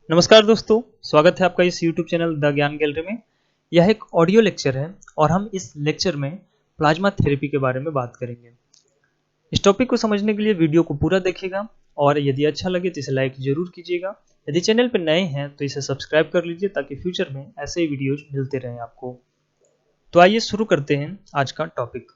नमस्कार दोस्तों, स्वागत है आपका इस YouTube चैनल द ज्ञान गैलरी में। यह एक ऑडियो लेक्चर है और हम इस लेक्चर में प्लाज्मा थेरेपी के बारे में बात करेंगे। इस टॉपिक को समझने के लिए वीडियो को पूरा देखिएगा और यदि अच्छा लगे तो इसे लाइक जरूर कीजिएगा। यदि चैनल पर नए हैं तो इसे सब्सक्राइब कर लीजिए ताकि फ्यूचर में ऐसे ही वीडियोज मिलते रहें आपको। तो आइए शुरू करते हैं आज का टॉपिक।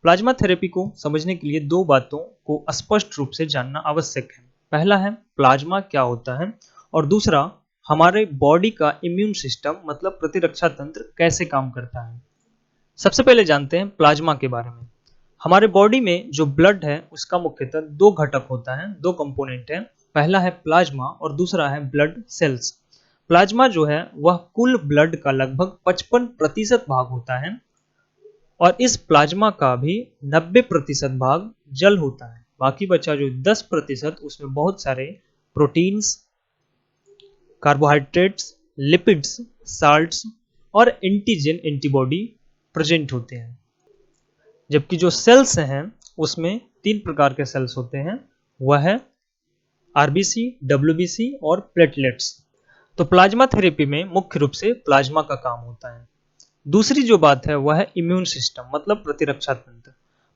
प्लाज्मा थेरेपी को समझने के लिए दो बातों को स्पष्ट रूप से जानना आवश्यक है। पहला है प्लाज्मा क्या होता है और दूसरा हमारे बॉडी का इम्यून सिस्टम मतलब प्रतिरक्षा तंत्र कैसे काम करता है। सबसे पहले जानते हैं प्लाज्मा के बारे में। हमारे बॉडी में जो ब्लड है उसका मुख्यतः दो घटक होता है, दो कंपोनेंट है। पहला है प्लाज्मा और दूसरा है ब्लड सेल्स। प्लाज्मा जो है वह कुल ब्लड का लगभग 55% भाग होता है और इस प्लाज्मा का भी 90% भाग जल होता है। बाकी बचा जो 10% उसमें बहुत सारे प्रोटीन्स, कार्बोहाइड्रेट्स, लिपिड्स, साल्ट्स और एंटीजन एंटीबॉडी प्रेजेंट होते हैं। जबकि जो सेल्स हैं उसमें तीन प्रकार के सेल्स होते हैं, वह है आरबीसी, डब्ल्यूबीसी और प्लेटलेट्स। तो प्लाज्मा थेरेपी में मुख्य रूप से प्लाज्मा का काम होता है। दूसरी जो बात है वह है इम्यून सिस्टम मतलब प्रतिरक्षा तंत्र।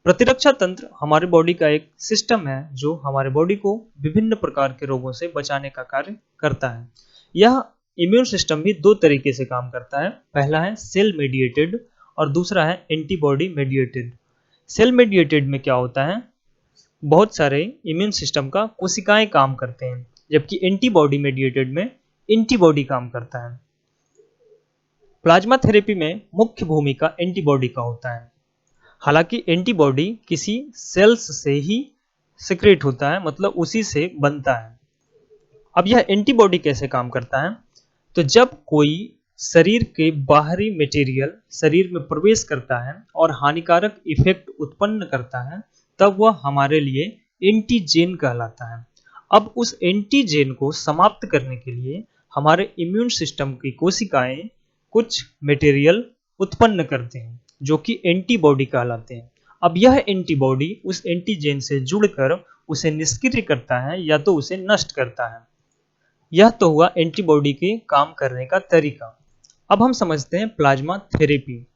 प्रतिरक्षा तंत्र हमारे बॉडी का एक सिस्टम है जो हमारे बॉडी को विभिन्न प्रकार के रोगों से बचाने का कार्य करता है। यह इम्यून सिस्टम भी दो तरीके से काम करता है। पहला है सेल मेडिएटेड और दूसरा है एंटीबॉडी मेडिएटेड। सेल मेडिएटेड में क्या होता है, बहुत सारे इम्यून सिस्टम का कोशिकाएं काम करते हैं, जबकि एंटीबॉडी मेडिएटेड में एंटीबॉडी काम करता है। प्लाज्मा थेरेपी में मुख्य भूमिका एंटीबॉडी का होता है। हालांकि एंटीबॉडी किसी सेल्स से ही सिक्रेट होता है, मतलब उसी से बनता है। अब यह एंटीबॉडी कैसे काम करता है, तो जब कोई शरीर के बाहरी मटेरियल शरीर में प्रवेश करता है और हानिकारक इफेक्ट उत्पन्न करता है तब वह हमारे लिए एंटीजेन कहलाता है। अब उस एंटीजेन को समाप्त करने के लिए हमारे इम्यून सिस्टम की कोशिकाएं कुछ मटेरियल उत्पन्न करते हैं जो कि एंटीबॉडी कहलाते हैं। अब यह एंटीबॉडी उस एंटीजेन से जुड़कर उसे निष्क्रिय करता है या तो उसे नष्ट करता है। यह तो हुआ एंटीबॉडी के काम करने का तरीका। अब हम समझते हैं प्लाज्मा थेरेपी।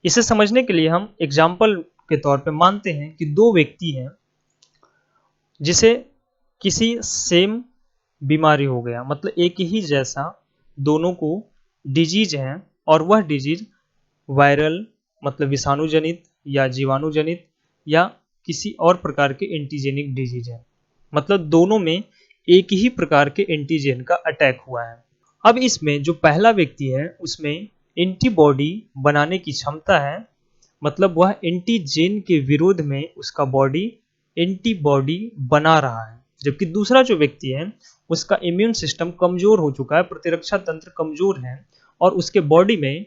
इसे समझने के लिए हम एग्जाम्पल के तौर पे मानते हैं कि दो व्यक्ति हैं जिसे किसी सेम बीमारी हो गया, मतलब एक ही जैसा दोनों को डिजीज है और वह डिजीज वायरल मतलब विषाणु जनित या जीवाणु जनित या किसी और प्रकार के एंटीजेनिक डिजीज है, मतलब दोनों में एक ही प्रकार के एंटीजन का अटैक हुआ है। अब इसमें जो पहला व्यक्ति है उसमें एंटीबॉडी बनाने की क्षमता है, मतलब वह एंटीजन के विरोध में उसका बॉडी एंटीबॉडी बना रहा है। जबकि दूसरा जो व्यक्ति है उसका इम्यून सिस्टम कमजोर हो चुका है, प्रतिरक्षा तंत्र कमजोर है और उसके बॉडी में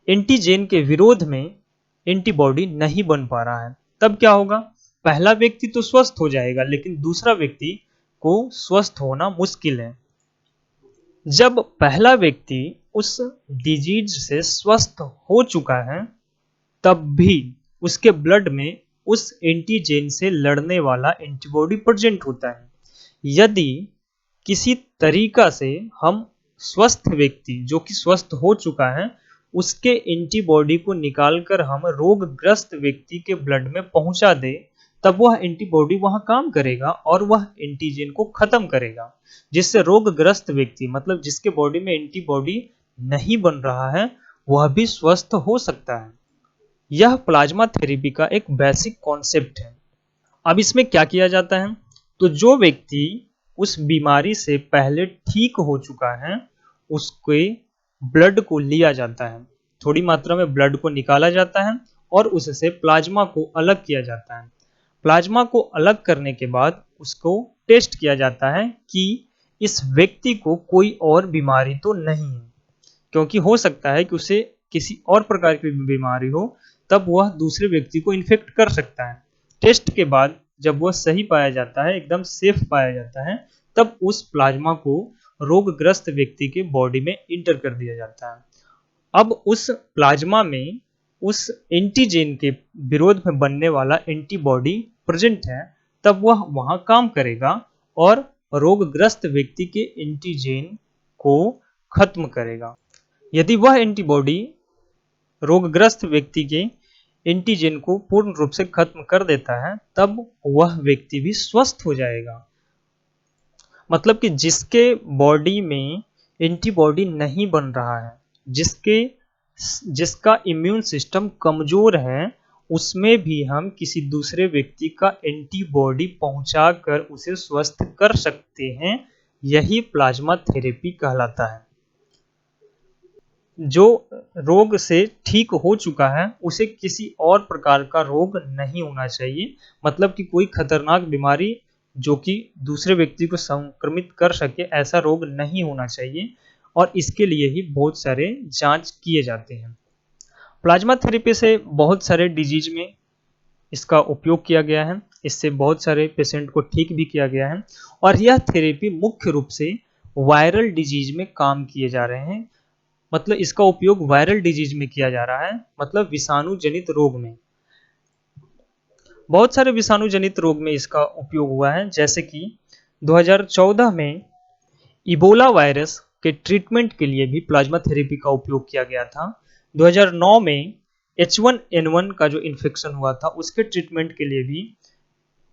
एंटीजन के विरोध में एंटीबॉडी नहीं बन पा रहा है। तब क्या होगा, पहला व्यक्ति तो स्वस्थ हो जाएगा लेकिन दूसरा व्यक्ति को स्वस्थ होना मुश्किल है। जब पहला व्यक्ति उस डिजीज से स्वस्थ हो चुका है तब भी उसके ब्लड में उस एंटीजेन से लड़ने वाला एंटीबॉडी प्रेजेंट होता है। यदि किसी तरीका से हम स्वस्थ व्यक्ति जो कि स्वस्थ हो चुका है उसके एंटीबॉडी को निकालकर हम रोगग्रस्त व्यक्ति के ब्लड में पहुंचा दे तब वह एंटीबॉडी वहां काम करेगा और वह एंटीजन को खत्म करेगा, जिससे रोगग्रस्त व्यक्ति मतलब जिसके बॉडी में एंटीबॉडी नहीं बन रहा है वह भी स्वस्थ हो सकता है। यह प्लाज्मा थेरेपी का एक बेसिक कॉन्सेप्ट है। अब इसमें क्या किया जाता है, तो जो व्यक्ति उस बीमारी से पहले ठीक हो चुका है उसके ब्लड को लिया जाता है, थोड़ी मात्रा में ब्लड को निकाला जाता है और उससे प्लाज्मा को अलग किया जाता है। प्लाज्मा को अलग करने के बाद उसको टेस्ट किया जाता है कि इस व्यक्ति को कोई और बीमारी तो नहीं है, क्योंकि हो सकता है कि उसे किसी और प्रकार की बीमारी हो तब वह दूसरे व्यक्ति को इन्फेक्ट कर सकता है। टेस्ट के बाद जब वह सही पाया जाता है, एकदम सेफ पाया जाता है, तब उस प्लाज्मा को रोगग्रस्त व्यक्ति के बॉडी में इंटर कर दिया जाता है। अब उस प्लाज्मा में उस एंटीजन के विरोध में बनने वाला एंटीबॉडी प्रेजेंट है, तब वह वहां काम करेगा और रोगग्रस्त व्यक्ति के एंटीजन को खत्म करेगा। यदि वह एंटीबॉडी रोगग्रस्त व्यक्ति के एंटीजन को पूर्ण रूप से खत्म कर देता है, तब वह व्यक्ति भी स्वस्थ हो जाएगा। मतलब कि जिसके बॉडी में एंटीबॉडी नहीं बन रहा है, जिसका इम्यून सिस्टम कमजोर है, उसमें भी हम किसी दूसरे व्यक्ति का एंटीबॉडी पहुंचाकर उसे स्वस्थ कर सकते हैं। यही प्लाज्मा थेरेपी कहलाता है। जो रोग से ठीक हो चुका है उसे किसी और प्रकार का रोग नहीं होना चाहिए। मतलब कि कोई खतरनाक बीमारी जो कि दूसरे व्यक्ति को संक्रमित कर सके, ऐसा रोग नहीं होना चाहिए, और इसके लिए ही बहुत सारे जांच किए जाते हैं। प्लाज्मा थेरेपी से बहुत सारे डिजीज में इसका उपयोग किया गया है। इससे बहुत सारे पेशेंट को ठीक भी किया गया है, और यह थेरेपी मुख्य रूप से वायरल डिजीज में काम किए जा रहे हैं। मतलब इसका उपयोग वायरल डिजीज में किया जा रहा है, मतलब विषाणु जनित रोग में। बहुत सारे विषाणु जनित रोग में इसका उपयोग हुआ है, जैसे कि 2014 में इबोला वायरस के ट्रीटमेंट के लिए भी प्लाज्मा थेरेपी का उपयोग किया गया था। 2009 में H1N1 का जो इन्फेक्शन हुआ था उसके ट्रीटमेंट के लिए भी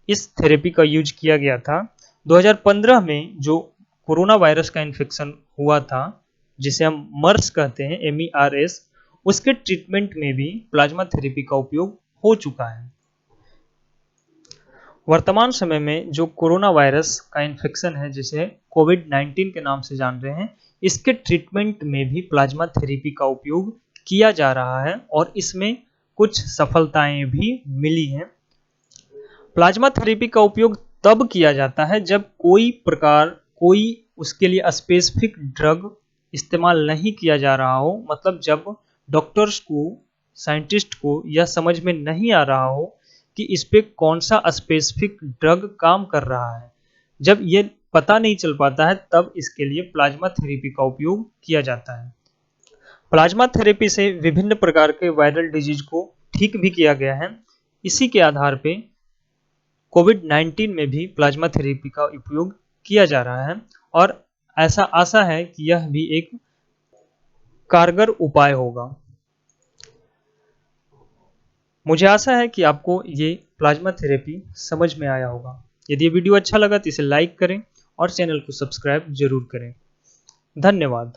इस थेरेपी का यूज किया गया था। 2015 में जो कोरोना वायरस का इन्फेक्शन हुआ था, जिसे हम मर्स कहते हैं, MERS, उसके ट्रीटमेंट में भी प्लाज्मा थेरेपी का उपयोग हो चुका है। वर्तमान समय में जो कोरोना वायरस का इन्फेक्शन है, जिसे कोविड-19 के नाम से जान रहे हैं, इसके ट्रीटमेंट में भी प्लाज्मा थेरेपी का उपयोग किया जा रहा है, और इसमें कुछ सफलताएं भी मिली हैं। प्लाज्मा थेरेपी का उपयोग तब किया जाता है जब कोई उसके लिए स्पेसिफिक ड्रग इस्तेमाल नहीं किया जा रहा हो। मतलब जब डॉक्टर्स को, साइंटिस्ट को यह समझ में नहीं आ रहा हो कि इस पे कौन सा स्पेसिफिक ड्रग काम कर रहा है, जब ये पता नहीं चल पाता है, तब इसके लिए प्लाज्मा थेरेपी का उपयोग किया जाता है। प्लाज्मा थेरेपी से विभिन्न प्रकार के वायरल डिजीज को ठीक भी किया गया है। इसी के आधार पे कोविड-19 में भी प्लाज्मा थेरेपी का उपयोग किया जा रहा है, और ऐसा आशा है कि यह भी एक कारगर उपाय होगा। मुझे आशा है कि आपको ये प्लाज्मा थेरेपी समझ में आया होगा। यदि ये वीडियो अच्छा लगा तो इसे लाइक करें और चैनल को सब्सक्राइब जरूर करें। धन्यवाद।